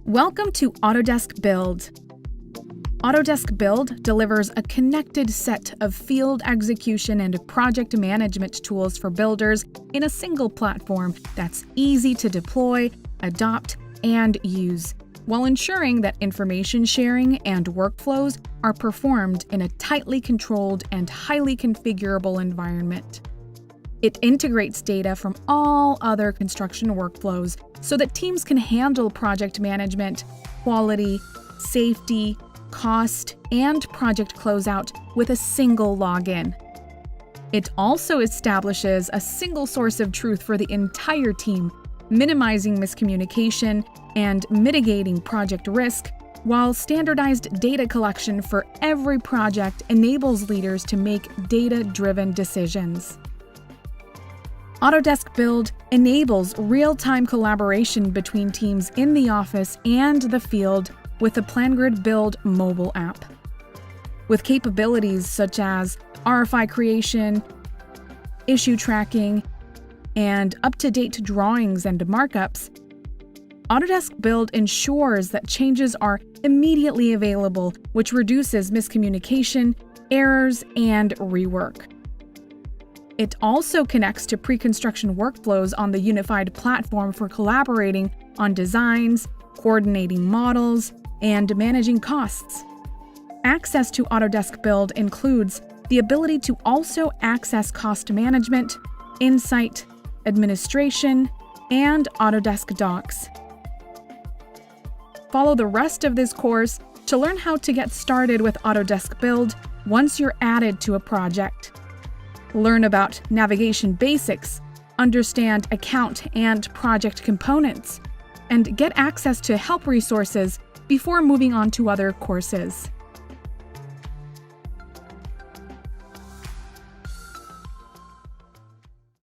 Welcome to Autodesk Build. Autodesk Build delivers a connected set of field execution and project management tools for builders in a single platform that's easy to deploy, adopt, and use, while ensuring that information sharing and workflows are performed in a tightly controlled and highly configurable environment. It integrates data from all other construction workflows so that teams can handle project management, quality, safety, cost, and project closeout with a single login. It also establishes a single source of truth for the entire team, minimizing miscommunication and mitigating project risk, while standardized data collection for every project enables leaders to make data-driven decisions. Autodesk Build enables real-time collaboration between teams in the office and the field with the PlanGrid Build mobile app. With capabilities such as RFI creation, issue tracking, and up-to-date drawings and markups, Autodesk Build ensures that changes are immediately available, which reduces miscommunication, errors, and rework. It also connects to pre-construction workflows on the unified platform for collaborating on designs, coordinating models, and managing costs. Access to Autodesk Build includes the ability to also access cost management, insight, administration, and Autodesk Docs. Follow the rest of this course to learn how to get started with Autodesk Build once you're added to a project. Learn about navigation basics, understand account and project components, and get access to help resources before moving on to other courses.